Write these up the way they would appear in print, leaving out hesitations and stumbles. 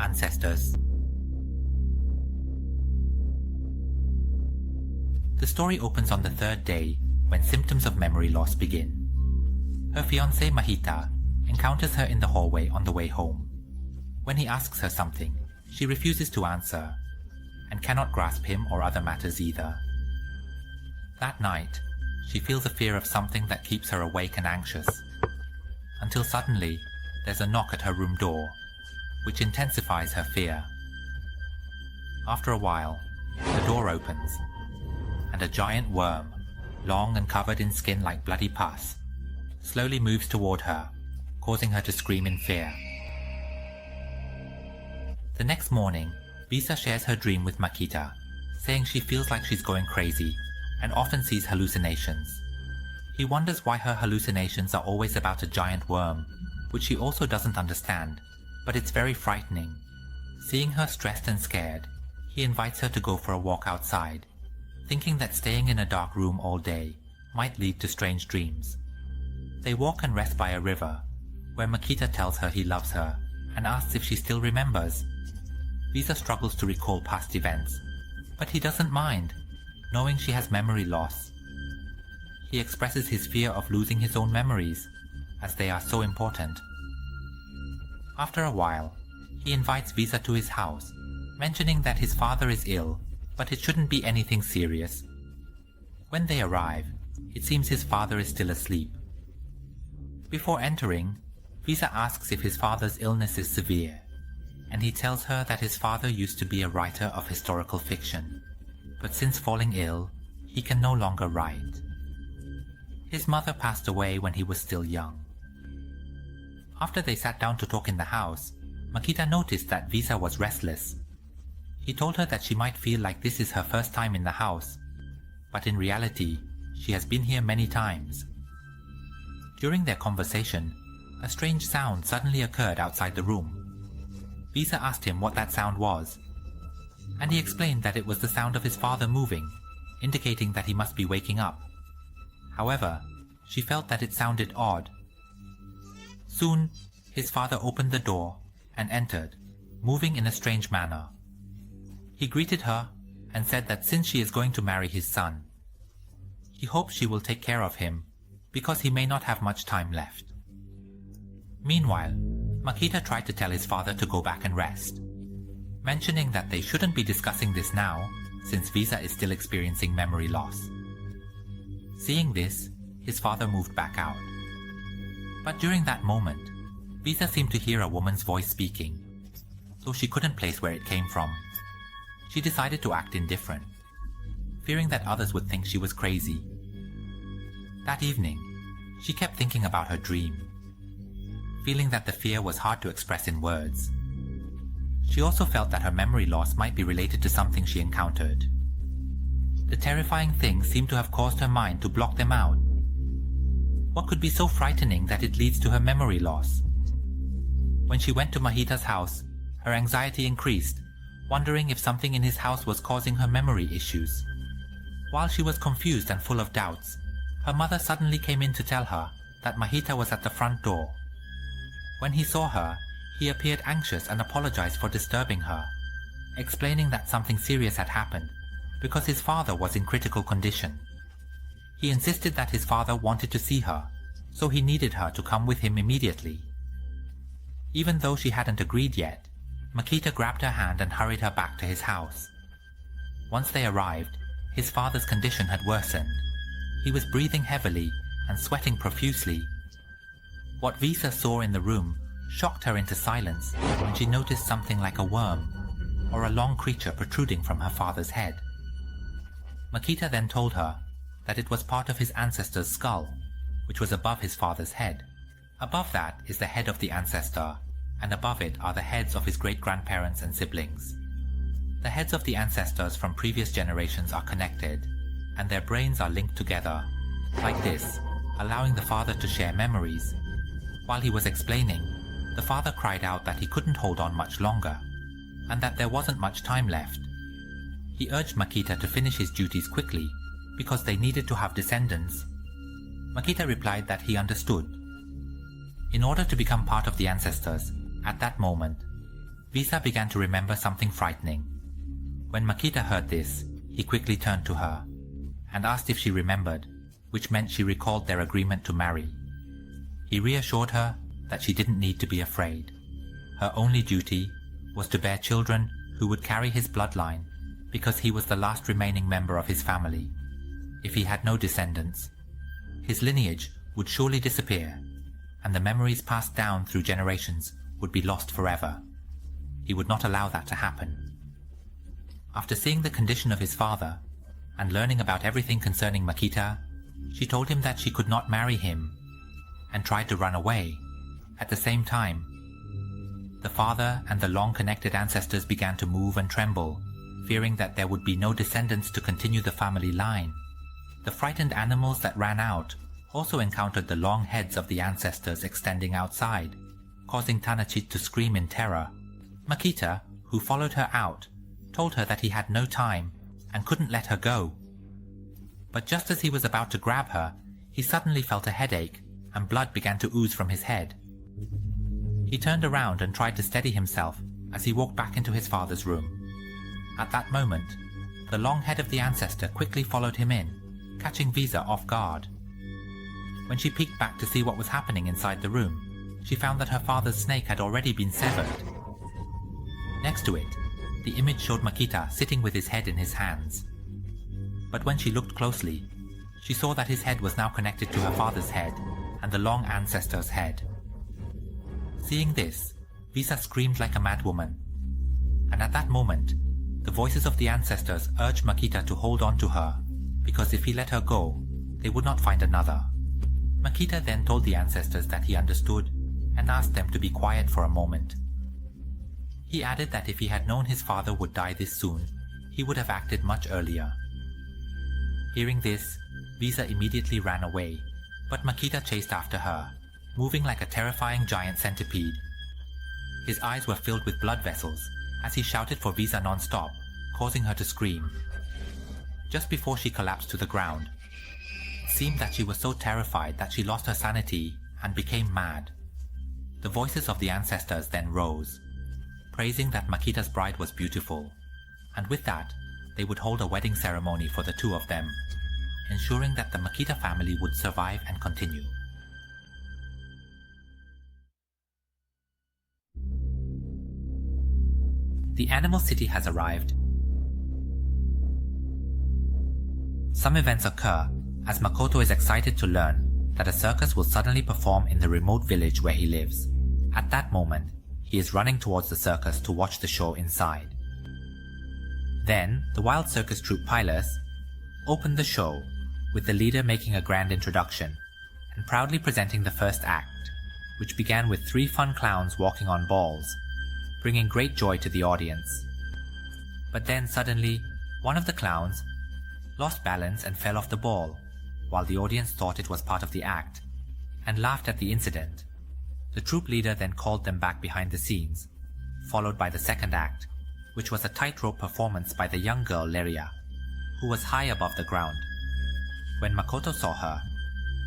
Ancestors. The story opens on the third day when symptoms of memory loss begin. Her fiancé Mahita encounters her in the hallway on the way home. When he asks her something, she refuses to answer and cannot grasp him or other matters either. That night, she feels a fear of something that keeps her awake and anxious, until suddenly there's a knock at her room door, which intensifies her fear. After a while, the door opens, and a giant worm, long and covered in skin like bloody pus, slowly moves toward her, causing her to scream in fear. The next morning, Visa shares her dream with Makita, saying she feels like she's going crazy and often sees hallucinations. He wonders why her hallucinations are always about a giant worm, which he also doesn't understand, but it's very frightening. Seeing her stressed and scared, he invites her to go for a walk outside, thinking that staying in a dark room all day might lead to strange dreams. They walk and rest by a river, where Makita tells her he loves her and asks if she still remembers. Visa struggles to recall past events, but he doesn't mind, knowing she has memory loss. He expresses his fear of losing his own memories, as they are so important. After a while, he invites Visa to his house, mentioning that his father is ill, but it shouldn't be anything serious. When they arrive, it seems his father is still asleep. Before entering, Visa asks if his father's illness is severe, and he tells her that his father used to be a writer of historical fiction, but since falling ill, he can no longer write. His mother passed away when he was still young. After they sat down to talk in the house, Makita noticed that Visa was restless. He told her that she might feel like this is her first time in the house, but in reality, she has been here many times. During their conversation, a strange sound suddenly occurred outside the room. Visa asked him what that sound was, and he explained that it was the sound of his father moving, indicating that he must be waking up. However, she felt that it sounded odd. Soon, his father opened the door and entered, moving in a strange manner. He greeted her and said that since she is going to marry his son, he hopes she will take care of him because he may not have much time left. Meanwhile, Makita tried to tell his father to go back and rest, mentioning that they shouldn't be discussing this now since Visa is still experiencing memory loss. Seeing this, his father moved back out. But during that moment, Visa seemed to hear a woman's voice speaking, though she couldn't place where it came from. She decided to act indifferent, fearing that others would think she was crazy. That evening, she kept thinking about her dream, feeling that the fear was hard to express in words. She also felt that her memory loss might be related to something she encountered. The terrifying things seemed to have caused her mind to block them out. What could be so frightening that it leads to her memory loss? When she went to Mahita's house, her anxiety increased, wondering if something in his house was causing her memory issues. While she was confused and full of doubts, her mother suddenly came in to tell her that Mahita was at the front door. When he saw her, he appeared anxious and apologized for disturbing her, explaining that something serious had happened because his father was in critical condition. He insisted that his father wanted to see her, so he needed her to come with him immediately. Even though she hadn't agreed yet, Makita grabbed her hand and hurried her back to his house. Once they arrived, his father's condition had worsened. He was breathing heavily and sweating profusely. What Visa saw in the room shocked her into silence when she noticed something like a worm or a long creature protruding from her father's head. Makita then told her that it was part of his ancestor's skull, which was above his father's head. Above that is the head of the ancestor, and above it are the heads of his great-grandparents and siblings. The heads of the ancestors from previous generations are connected, and their brains are linked together, like this, allowing the father to share memories. While he was explaining, the father cried out that he couldn't hold on much longer, and that there wasn't much time left. He urged Makita to finish his duties quickly, because they needed to have descendants. Makita replied that he understood. In order to become part of the ancestors, at that moment, Visa began to remember something frightening. When Makita heard this, he quickly turned to her and asked if she remembered, which meant she recalled their agreement to marry. He reassured her that she didn't need to be afraid. Her only duty was to bear children who would carry his bloodline because he was the last remaining member of his family. If he had no descendants, his lineage would surely disappear, and the memories passed down through generations would be lost forever. He would not allow that to happen. After seeing the condition of his father and learning about everything concerning Makita, she told him that she could not marry him and tried to run away. At the same time, the father and the long-connected ancestors began to move and tremble, fearing that there would be no descendants to continue the family line. The frightened animals that ran out also encountered the long heads of the ancestors extending outside, causing Tanachit to scream in terror. Makita, who followed her out, told her that he had no time and couldn't let her go. But just as he was about to grab her, he suddenly felt a headache and blood began to ooze from his head. He turned around and tried to steady himself as he walked back into his father's room. At that moment, the long head of the ancestor quickly followed him in, catching Visa off guard. When she peeked back to see what was happening inside the room, she found that her father's snake had already been severed. Next to it, the image showed Makita sitting with his head in his hands. But when she looked closely, she saw that his head was now connected to her father's head and the long ancestor's head. Seeing this, Visa screamed like a madwoman. And at that moment, the voices of the ancestors urged Makita to hold on to her, because if he let her go, they would not find another. Makita then told the ancestors that he understood and asked them to be quiet for a moment. He added that if he had known his father would die this soon, he would have acted much earlier. Hearing this, Visa immediately ran away, but Makita chased after her, moving like a terrifying giant centipede. His eyes were filled with blood vessels as he shouted for Visa non-stop, causing her to scream. Just before she collapsed to the ground, it seemed that she was so terrified that she lost her sanity and became mad. The voices of the ancestors then rose, praising that Makita's bride was beautiful, and with that, they would hold a wedding ceremony for the two of them, ensuring that the Makita family would survive and continue. The animal city has arrived. Some events occur as Makoto is excited to learn that a circus will suddenly perform in the remote village where he lives. At that moment, he is running towards the circus to watch the show inside. Then, the wild circus troupe pilots opened the show, with the leader making a grand introduction and proudly presenting the first act, which began with 3 fun clowns walking on balls, bringing great joy to the audience. But then suddenly, one of the clowns lost balance and fell off the ball, while the audience thought it was part of the act, and laughed at the incident. The troupe leader then called them back behind the scenes, followed by the second act, which was a tightrope performance by the young girl Leria, who was high above the ground. When Makoto saw her,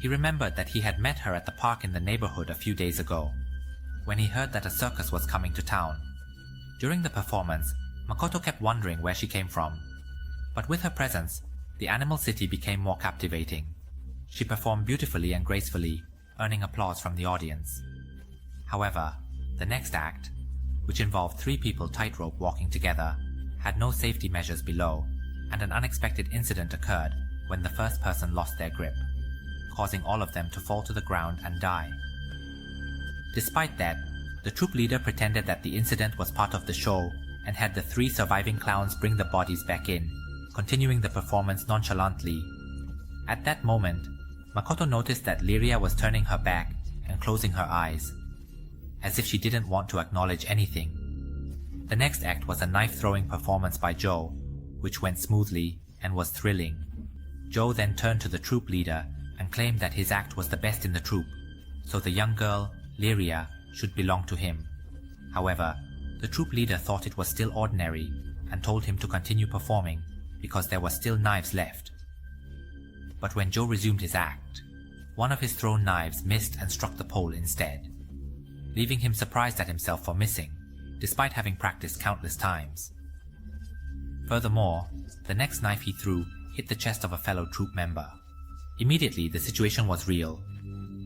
he remembered that he had met her at the park in the neighborhood a few days ago, when he heard that a circus was coming to town. During the performance, Makoto kept wondering where she came from, but with her presence, the animal city became more captivating. She performed beautifully and gracefully, earning applause from the audience. However, the next act, which involved 3 people tightrope walking together, had no safety measures below, and an unexpected incident occurred when the first person lost their grip, causing all of them to fall to the ground and die. Despite that, the troupe leader pretended that the incident was part of the show and had the 3 surviving clowns bring the bodies back in, continuing the performance nonchalantly. At that moment, Makoto noticed that Leria was turning her back and closing her eyes, as if she didn't want to acknowledge anything. The next act was a knife-throwing performance by Joe, which went smoothly and was thrilling. Joe then turned to the troupe leader and claimed that his act was the best in the troupe, so the young girl, Leria, should belong to him. However, the troupe leader thought it was still ordinary and told him to continue performing because there were still knives left. But when Joe resumed his act, one of his thrown knives missed and struck the pole instead, leaving him surprised at himself for missing. despite having practiced countless times. Furthermore, the next knife he threw hit the chest of a fellow troop member. Immediately, the situation was real,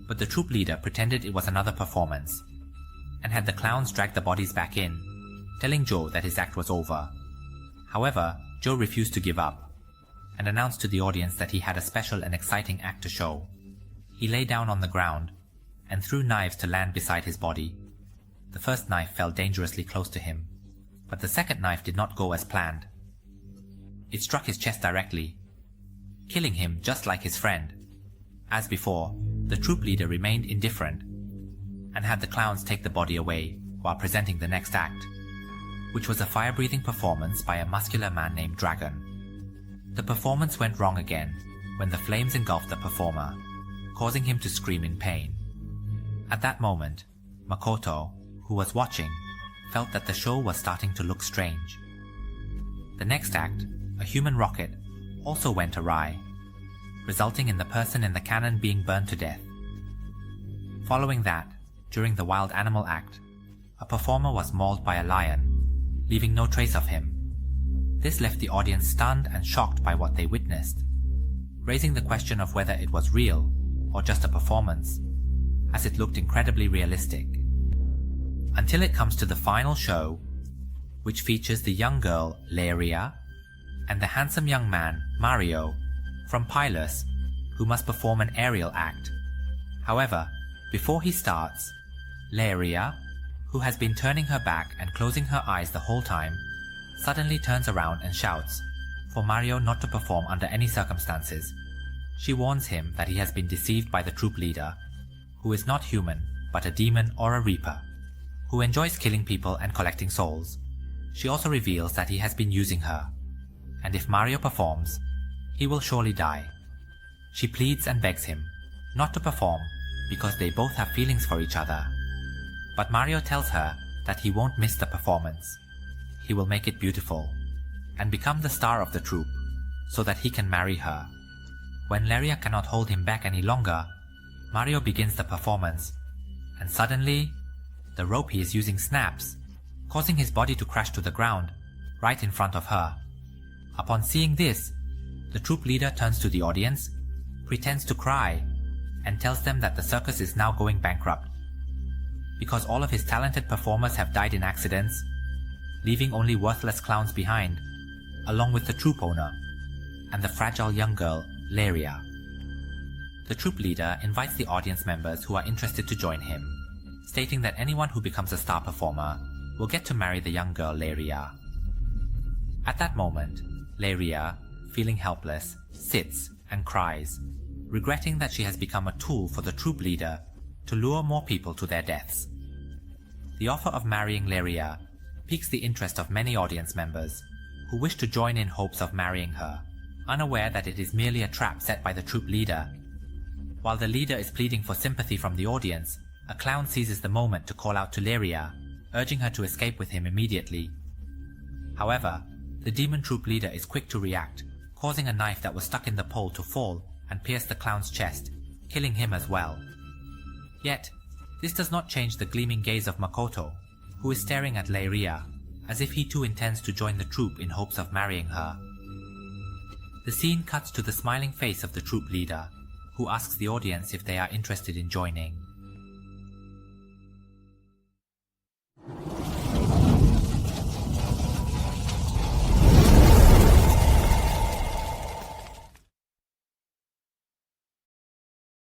but the troop leader pretended it was another performance, and had the clowns drag the bodies back in, telling Joe that his act was over. However, Joe refused to give up, and announced to the audience that he had a special and exciting act to show. He lay down on the ground, and threw knives to land beside his body. The first knife fell dangerously close to him, but the second knife did not go as planned. It struck his chest directly, killing him just like his friend. As before, the troop leader remained indifferent, and had the clowns take the body away while presenting the next act, which was a fire-breathing performance by a muscular man named Dragon. The performance went wrong again when the flames engulfed the performer, causing him to scream in pain. At that moment, Makoto, who was watching, felt that the show was starting to look strange. The next act, a human rocket, also went awry, resulting in the person in the cannon being burned to death. Following that, during the wild animal act, a performer was mauled by a lion, leaving no trace of him. This left the audience stunned and shocked by what they witnessed, raising the question of whether it was real or just a performance, as it looked incredibly realistic. Until it comes to the final show, which features the young girl Leria and the handsome young man Mario from Pylus, who must perform an aerial act. However, before he starts, Leria, who has been turning her back and closing her eyes the whole time, suddenly turns around and shouts for Mario not to perform under any circumstances. She warns him that he has been deceived by the troop leader, who is not human but a demon or a reaper, who enjoys killing people and collecting souls. She also reveals that he has been using her, and if Mario performs, he will surely die. She pleads and begs him not to perform because they both have feelings for each other. But Mario tells her that he won't miss the performance. He will make it beautiful, and become the star of the troupe, so that he can marry her. When Leria cannot hold him back any longer, Mario begins the performance, and suddenly, the rope he is using snaps, causing his body to crash to the ground, right in front of her. Upon seeing this, the troupe leader turns to the audience, pretends to cry, and tells them that the circus is now going bankrupt, because all of his talented performers have died in accidents, leaving only worthless clowns behind, along with the troupe owner, and the fragile young girl, Leria. The troupe leader invites the audience members who are interested to join him, stating that anyone who becomes a star performer will get to marry the young girl, Leria. At that moment, Leria, feeling helpless, sits and cries, regretting that she has become a tool for the troupe leader to lure more people to their deaths. The offer of marrying Leria piques the interest of many audience members, who wish to join in hopes of marrying her, unaware that it is merely a trap set by the troupe leader. While the leader is pleading for sympathy from the audience, a clown seizes the moment to call out to Leria, urging her to escape with him immediately. However, the demon troupe leader is quick to react, causing a knife that was stuck in the pole to fall and pierce the clown's chest, killing him as well. Yet, this does not change the gleaming gaze of Makoto, who is staring at Leria, as if he too intends to join the troupe in hopes of marrying her. The scene cuts to the smiling face of the troupe leader, who asks the audience if they are interested in joining.